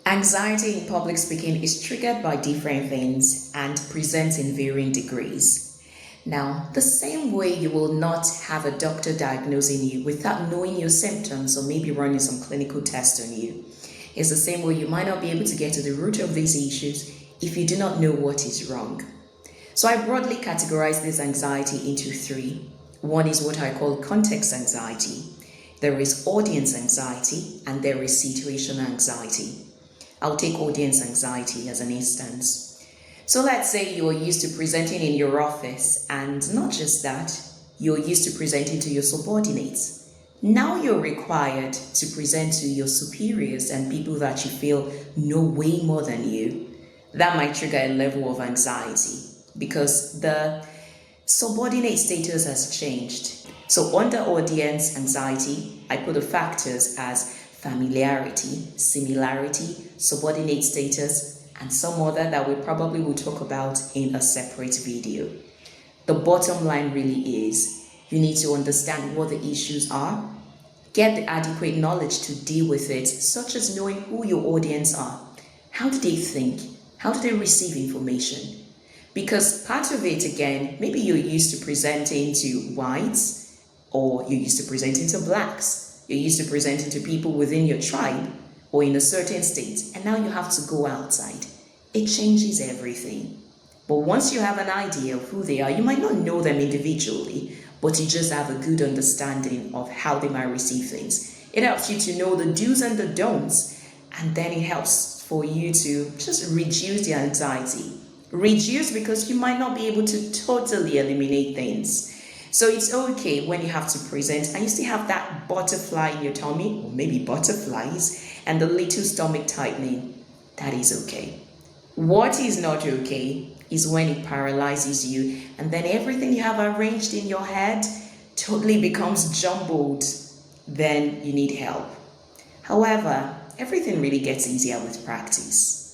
Anxiety in public speaking is triggered by different things and presents in varying degrees. Now, the same way you will not have a doctor diagnosing you without knowing your symptoms or maybe running some clinical tests on you, is the same way you might not be able to get to the root of these issues if you do not know what is wrong. So I broadly categorize this anxiety into three. One is what I call context anxiety. There is audience anxiety and there is situational anxiety. I'll take audience anxiety as an instance. So let's say you're used to presenting in your office, and not just that, you're used to presenting to your subordinates. Now you're required to present to your superiors and people that you feel know way more than you. That might trigger a level of anxiety because the subordinate status has changed. So under audience anxiety, I put the factors as familiarity, similarity, subordinate status, and some other that we probably will talk about in a separate video. The bottom line really is you need to understand what the issues are, get the adequate knowledge to deal with it, such as knowing who your audience are. How do they think? How do they receive information? Because part of it, again, maybe you're used to presenting to whites, or you're used to presenting to blacks. You're used to presenting to people within your tribe or in a certain state, and now you have to go outside. It changes everything. But once you have an idea of who they are, you might not know them individually, but you just have a good understanding of how they might receive things. It helps you to know the do's and the don'ts, and then it helps for you to just reduce the anxiety. Reduce because you might not be able to totally eliminate things. So it's okay when you have to present and you still have that butterfly in your tummy, or maybe butterflies, and the little stomach tightening. That is okay. What is not okay is when it paralyzes you and then everything you have arranged in your head totally becomes jumbled. Then you need help. However, everything really gets easier with practice.